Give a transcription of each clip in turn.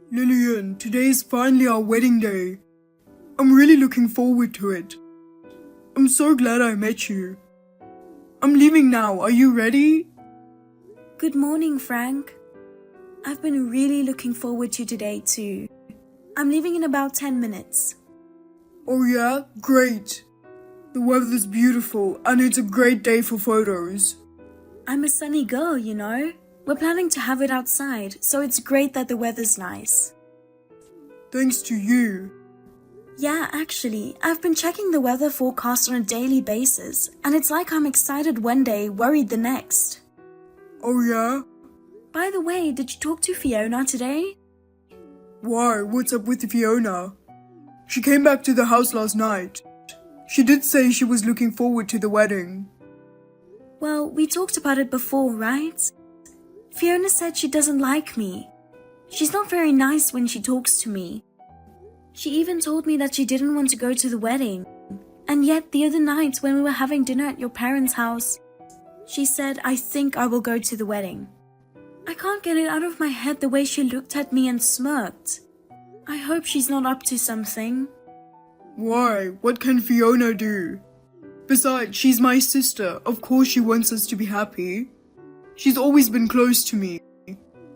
Lillian, today is finally our wedding day. I'm really looking forward to it. I'm so glad I met you. I'm leaving now. Are you ready? Good morning, Frank. I've been really looking forward to today too. I'm leaving in about 10 minutes. Oh yeah? Great. The weather's beautiful and it's a great day for photos. I'm a sunny girl, you know. We're planning to have it outside, so it's great that the weather's nice. Thanks to you. Yeah, actually, I've been checking the weather forecast on a daily basis, and it's like I'm excited one day, worried the next. Oh yeah? By the way, did you talk to Fiona today? Why? What's up with Fiona? She came back to the house last night. She did say she was looking forward to the wedding. Well, we talked about it before, right? Fiona said she doesn't like me. She's not very nice when she talks to me. She even told me that she didn't want to go to the wedding. And yet the other night when we were having dinner at your parents' house, she said, I think I will go to the wedding. I can't get it out of my head the way she looked at me and smirked. I hope she's not up to something. Why? What can Fiona do? Besides, she's my sister. Of course she wants us to be happy. She's always been close to me.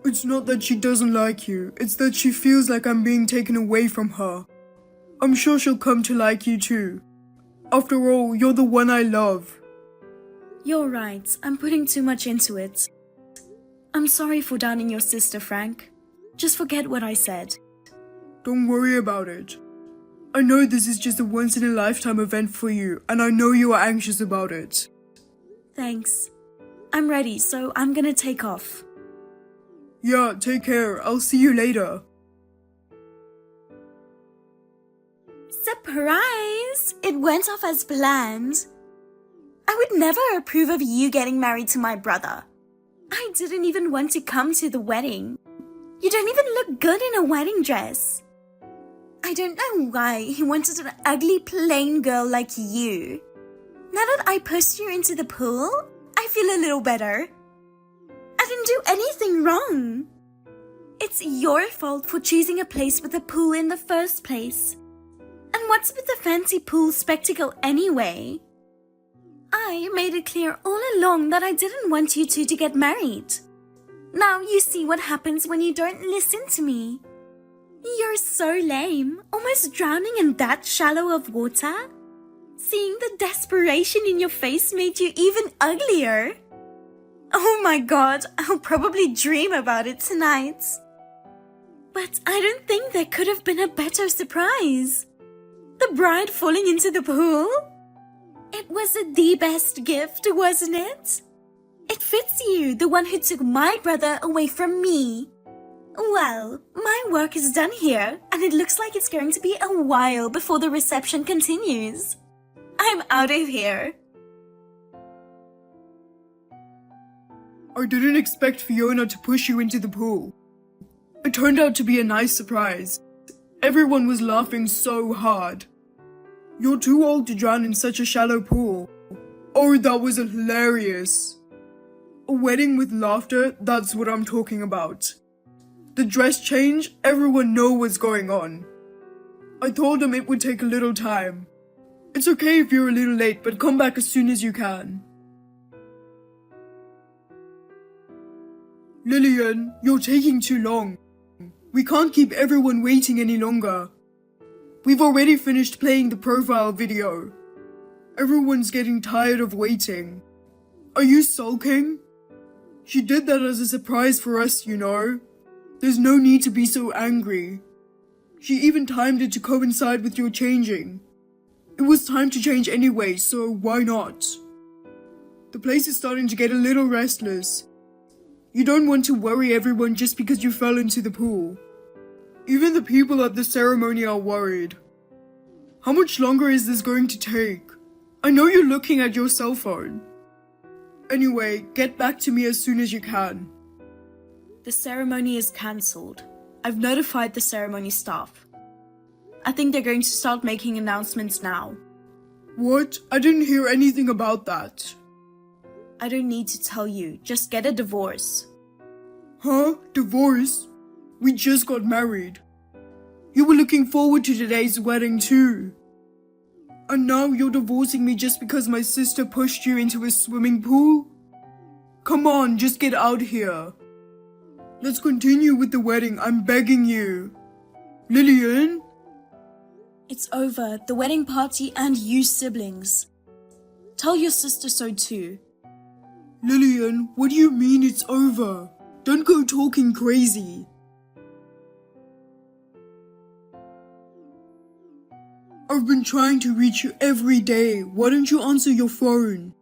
It's not that she doesn't like you. It's that she feels like I'm being taken away from her. I'm sure she'll come to like you too. After all, you're the one I love. You're right. I'm putting too much into it. I'm sorry for downing your sister, Frank. Just forget what I said. Don't worry about it. I know this is just a once-in-a-lifetime event for you, and I know you are anxious about it. Thanks. I'm ready, so I'm gonna take off. Yeah, take care. I'll see you later. Surprise! It went off as planned. I would never approve of you getting married to my brother. I didn't even want to come to the wedding. You don't even look good in a wedding dress. I don't know why he wanted an ugly plain girl like you. Now that I pushed you into the pool, I feel a little better. I didn't do anything wrong. It's your fault for choosing a place with a pool in the first place. And what's with the fancy pool spectacle anyway? I made it clear all along that I didn't want you two to get married. Now you see what happens when you don't listen to me. You're so lame, almost drowning in that shallow of water. Seeing the desperation in your face made you even uglier. Oh my god, I'll probably dream about it tonight. But I don't think there could have been a better surprise. The bride falling into the pool? It was the best gift, wasn't it? It fits you, the one who took my brother away from me. Well, my work is done here, and it looks like it's going to be a while before the reception continues. I'm out of here. I didn't expect Fiona to push you into the pool. It turned out to be a nice surprise. Everyone was laughing so hard. You're too old to drown in such a shallow pool. Oh, that was hilarious. A wedding with laughter, that's what I'm talking about. The dress change, everyone know what's going on. I told them it would take a little time. It's okay if you're a little late, but come back as soon as you can. Lillian, you're taking too long. We can't keep everyone waiting any longer. We've already finished playing the profile video. Everyone's getting tired of waiting. Are you sulking? She did that as a surprise for us, you know. There's no need to be so angry. She even timed it to coincide with your changing. It was time to change anyway, so why not? The place is starting to get a little restless. You don't want to worry everyone just because you fell into the pool. Even the people at the ceremony are worried. How much longer is this going to take? I know you're looking at your cell phone. Anyway, get back to me as soon as you can. The ceremony is cancelled. I've notified the ceremony staff. I think they're going to start making announcements now. What? I didn't hear anything about that. I don't need to tell you. Just get a divorce. Huh? Divorce? We just got married. You were looking forward to today's wedding too. And now you're divorcing me just because my sister pushed you into a swimming pool? Come on, just get out here. Let's continue with the wedding, I'm begging you. Lillian? It's over, the wedding party and you siblings. Tell your sister so too. Lillian, what do you mean it's over? Don't go talking crazy. I've been trying to reach you every day. Why don't you answer your phone?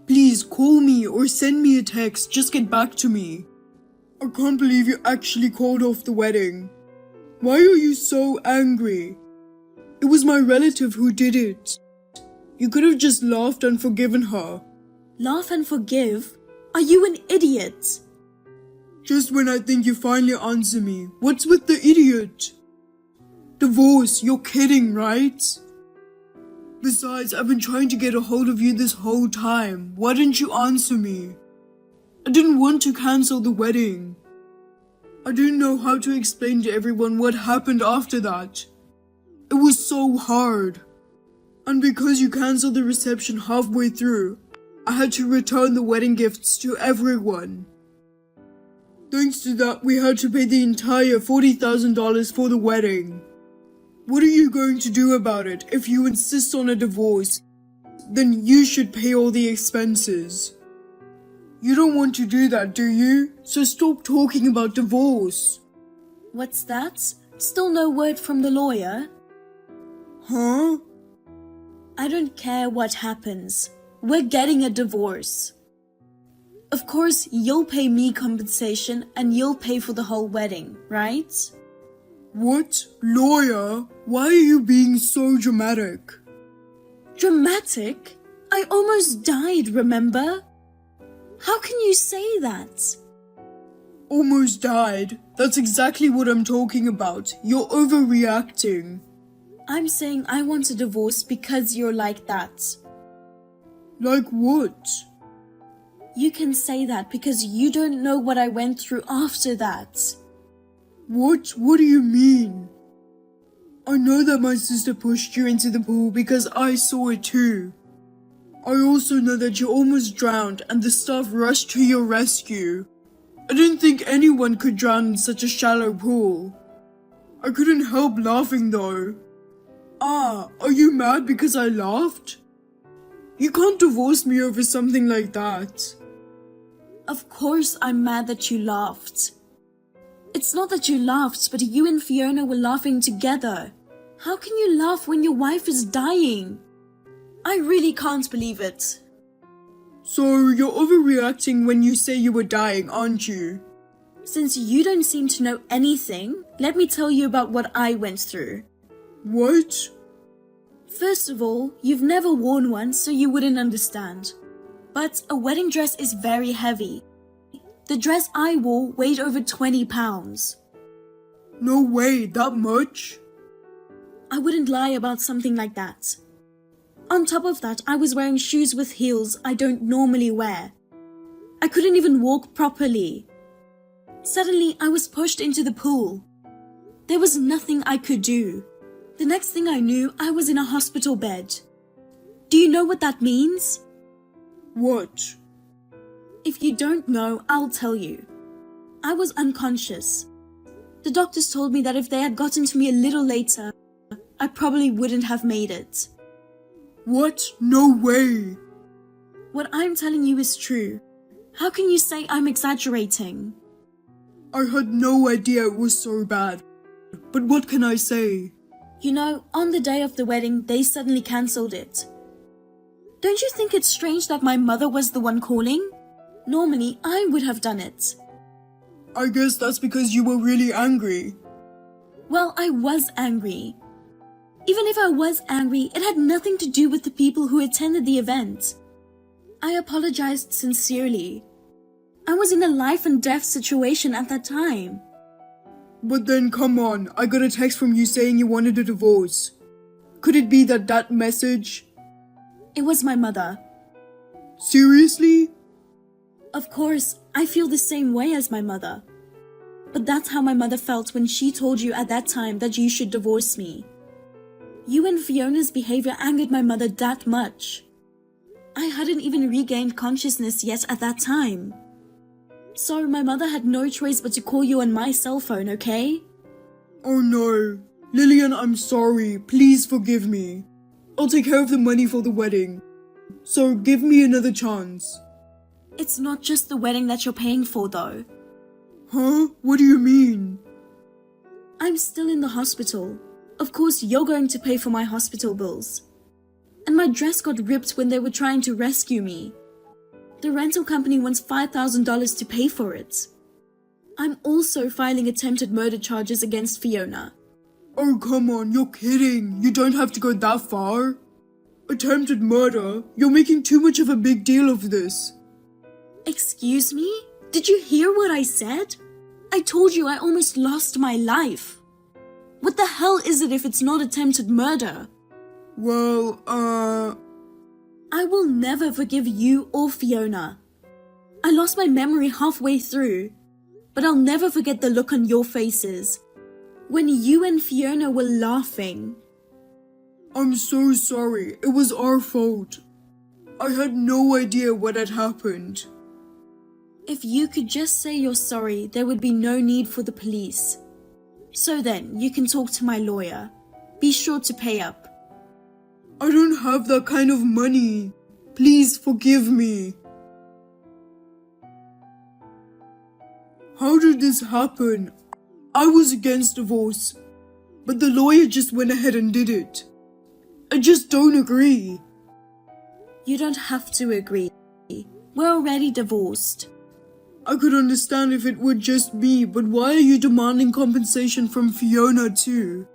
Please call me or send me a text. Just get back to me. I can't believe you actually called off the wedding. Why are you so angry? It was my relative who did it. You could have just laughed and forgiven her. Laugh and forgive? Are you an idiot? Just when I think you finally answer me. What's with the idiot? Divorce, you're kidding, right? Besides, I've been trying to get a hold of you this whole time. Why didn't you answer me? I didn't want to cancel the wedding. I didn't know how to explain to everyone what happened after that. It was so hard. And because you canceled the reception halfway through, I had to return the wedding gifts to everyone. Thanks to that, we had to pay the entire $40,000 for the wedding. What are you going to do about it? If you insist on a divorce, then you should pay all the expenses. You don't want to do that, do you? So stop talking about divorce. What's that? Still no word from the lawyer? Huh? I don't care what happens. We're getting a divorce. Of course, you'll pay me compensation and you'll pay for the whole wedding, right? What? Lawyer? Why are you being so dramatic? Dramatic? I almost died, remember? How can you say that? Almost died? That's exactly what I'm talking about. You're overreacting. I'm saying I want a divorce because you're like that. Like what? You can say that because you don't know what I went through after that. What? What do you mean? I know that my sister pushed you into the pool because I saw it too. I also know that you almost drowned and the staff rushed to your rescue. I didn't think anyone could drown in such a shallow pool. I couldn't help laughing though. Ah, are you mad because I laughed? You can't divorce me over something like that. Of course I'm mad that you laughed. It's not that you laughed, but you and Fiona were laughing together. How can you laugh when your wife is dying? I really can't believe it. So you're overreacting when you say you were dying, aren't you? Since you don't seem to know anything, let me tell you about what I went through. What? First of all, you've never worn one, so you wouldn't understand. But a wedding dress is very heavy. The dress I wore weighed over 20 pounds. No way, that much? I wouldn't lie about something like that. On top of that, I was wearing shoes with heels I don't normally wear. I couldn't even walk properly. Suddenly, I was pushed into the pool. There was nothing I could do. The next thing I knew, I was in a hospital bed. Do you know what that means? What? If you don't know, I'll tell you. I was unconscious. The doctors told me that if they had gotten to me a little later, I probably wouldn't have made it. What? No way. What I'm telling you is true. How can you say I'm exaggerating? I had no idea it was so bad. But what can I say? You know, on the day of the wedding, they suddenly cancelled it. Don't you think it's strange that my mother was the one calling? Normally, I would have done it. I guess that's because you were really angry. Well, I was angry. Even if I was angry, it had nothing to do with the people who attended the event. I apologized sincerely. I was in a life and death situation at that time. But then come on, I got a text from you saying you wanted a divorce. Could it be that message? It was my mother. Seriously? Of course, I feel the same way as my mother. But that's how my mother felt when she told you at that time that you should divorce me. You and Fiona's behavior angered my mother that much. I hadn't even regained consciousness yet at that time. So my mother had no choice but to call you on my cell phone, okay? Oh no. Lillian, I'm sorry. Please forgive me. I'll take care of the money for the wedding. So give me another chance. It's not just the wedding that you're paying for, though. Huh? What do you mean? I'm still in the hospital. Of course, you're going to pay for my hospital bills. And my dress got ripped when they were trying to rescue me. The rental company wants $5,000 to pay for it. I'm also filing attempted murder charges against Fiona. Oh, come on, you're kidding. You don't have to go that far. Attempted murder? You're making too much of a big deal of this. Excuse me? Did you hear what I said? I told you I almost lost my life. What the hell is it if it's not attempted murder? Well, I will never forgive you or Fiona. I lost my memory halfway through, but I'll never forget the look on your faces when you and Fiona were laughing. I'm so sorry. It was our fault. I had no idea what had happened. If you could just say you're sorry, there would be no need for the police. So then, you can talk to my lawyer. Be sure to pay up. I don't have that kind of money. Please forgive me. How did this happen? I was against divorce, but the lawyer just went ahead and did it. I just don't agree. You don't have to agree. We're already divorced. I could understand if it were just me, but why are you demanding compensation from Fiona too?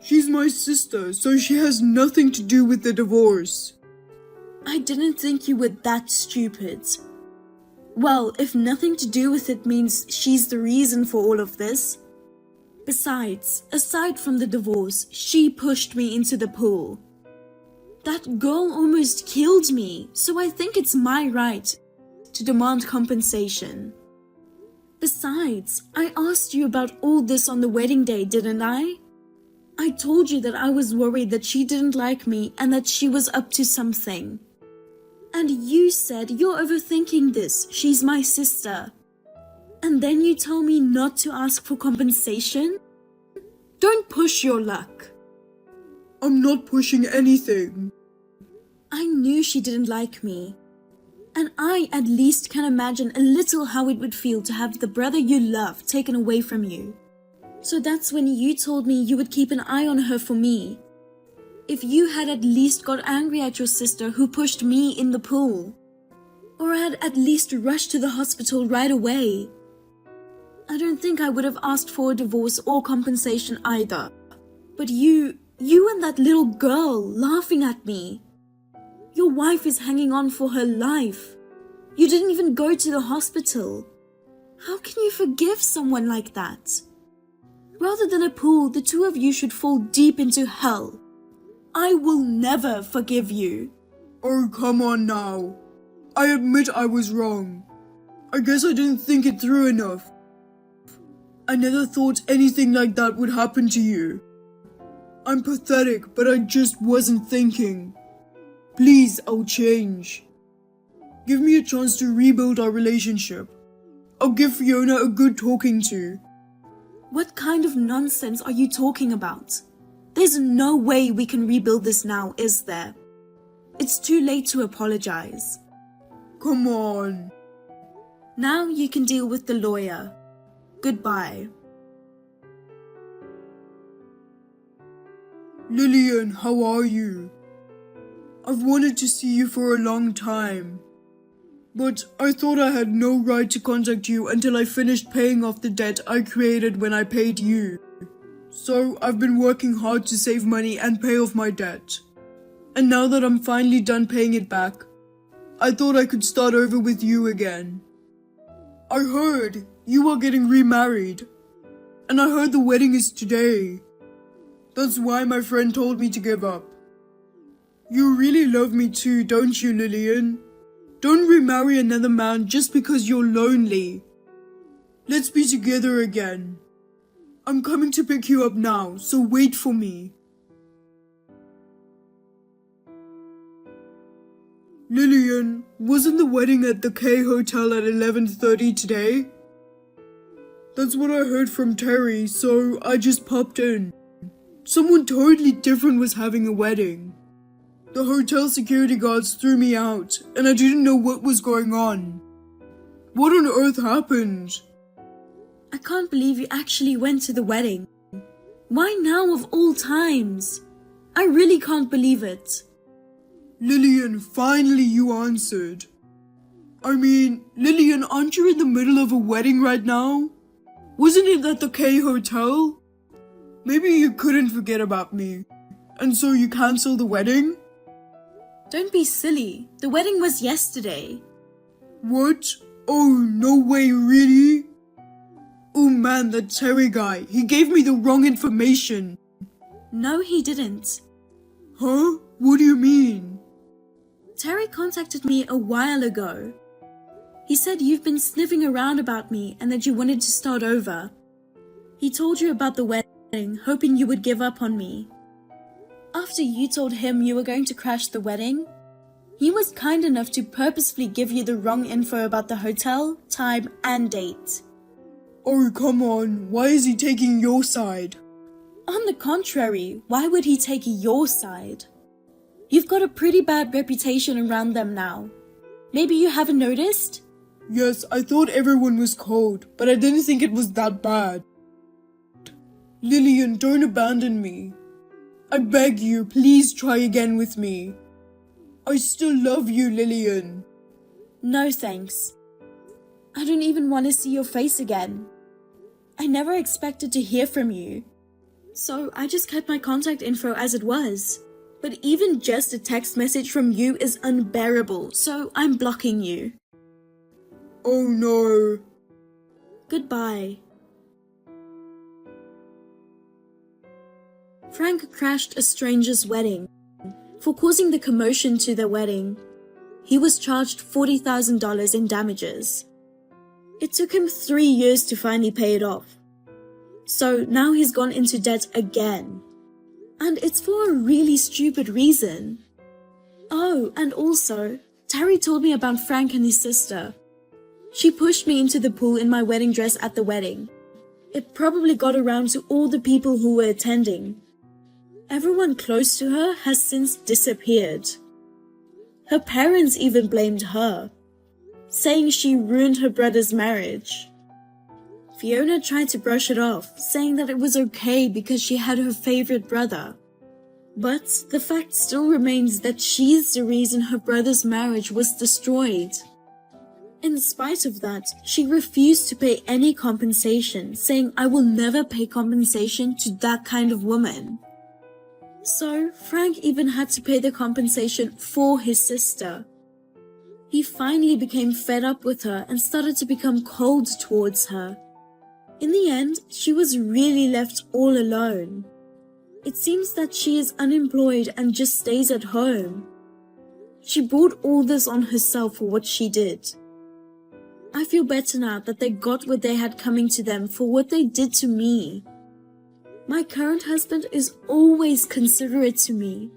She's my sister, so she has nothing to do with the divorce. I didn't think you were that stupid. Well, if nothing to do with it means she's the reason for all of this. Besides, aside from the divorce, she pushed me into the pool. That girl almost killed me, so I think it's my right to demand compensation. Besides, I asked you about all this on the wedding day, didn't I? I told you that I was worried that she didn't like me and that she was up to something. And you said you're overthinking this, she's my sister. And then you tell me not to ask for compensation? Don't push your luck. I'm not pushing anything. I knew she didn't like me. And I at least can imagine a little how it would feel to have the brother you love taken away from you. So that's when you told me you would keep an eye on her for me. If you had at least got angry at your sister who pushed me in the pool, or had at least rushed to the hospital right away, I don't think I would have asked for a divorce or compensation either. But you and that little girl laughing at me. Your wife is hanging on for her life. You didn't even go to the hospital. How can you forgive someone like that? Rather than a pool, the two of you should fall deep into hell. I will never forgive you. Oh, come on now. I admit I was wrong. I guess I didn't think it through enough. I never thought anything like that would happen to you. I'm pathetic, but I just wasn't thinking. Please, I'll change. Give me a chance to rebuild our relationship. I'll give Fiona a good talking to. What kind of nonsense are you talking about? There's no way we can rebuild this now, is there? It's too late to apologize. Come on. Now you can deal with the lawyer. Goodbye. Lillian, how are you? I've wanted to see you for a long time. But I thought I had no right to contact you until I finished paying off the debt I created when I paid you. So I've been working hard to save money and pay off my debt. And now that I'm finally done paying it back, I thought I could start over with you again. I heard you are getting remarried. And I heard the wedding is today. That's why my friend told me to give up. You really love me too, don't you, Lillian? Don't remarry another man just because you're lonely. Let's be together again. I'm coming to pick you up now, so wait for me. Lillian, wasn't the wedding at the K Hotel at 11:30 today? That's what I heard from Terry, so I just popped in. Someone totally different was having a wedding. The hotel security guards threw me out, and I didn't know what was going on. What on earth happened? I can't believe you actually went to the wedding. Why now of all times? I really can't believe it. Lillian, finally you answered. I mean, Lillian, aren't you in the middle of a wedding right now? Wasn't it at the K Hotel? Maybe you couldn't forget about me, and so you canceled the wedding? Don't be silly. The wedding was yesterday. What? Oh, no way, really? Oh man, that Terry guy, he gave me the wrong information. No, he didn't. Huh? What do you mean? Terry contacted me a while ago. He said you've been sniffing around about me and that you wanted to start over. He told you about the wedding, hoping you would give up on me. After you told him you were going to crash the wedding, he was kind enough to purposefully give you the wrong info about the hotel, time, and date. Oh, come on. Why is he taking your side? On the contrary, why would he take your side? You've got a pretty bad reputation around them now. Maybe you haven't noticed? Yes, I thought everyone was cold, but I didn't think it was that bad. Lillian, don't abandon me. I beg you, please try again with me. I still love you, Lillian. No thanks. I don't even want to see your face again. I never expected to hear from you. So I just kept my contact info as it was. But even just a text message from you is unbearable, so I'm blocking you. Oh no. Goodbye. Frank crashed a stranger's wedding. For causing the commotion to their wedding, he was charged $40,000 in damages. It took him 3 years to finally pay it off. So now he's gone into debt again. And it's for a really stupid reason. Oh, and also, Terry told me about Frank and his sister. She pushed me into the pool in my wedding dress at the wedding. It probably got around to all the people who were attending. Everyone close to her has since disappeared. Her parents even blamed her, saying she ruined her brother's marriage. Fiona tried to brush it off, saying that it was okay because she had her favorite brother. But the fact still remains that she's the reason her brother's marriage was destroyed. In spite of that, she refused to pay any compensation, saying, "I will never pay compensation to that kind of woman." So Frank even had to pay the compensation for his sister. He finally became fed up with her and started to become cold towards her. In the end, she was really left all alone. It seems that she is unemployed and just stays at home. She brought all this on herself for what she did. I feel better now that they got what they had coming to them for what they did to me. My current husband is always considerate to me.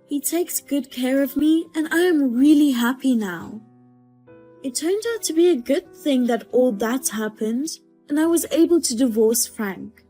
He takes good care of me and I am really happy now. It turned out to be a good thing that all that happened and I was able to divorce Frank.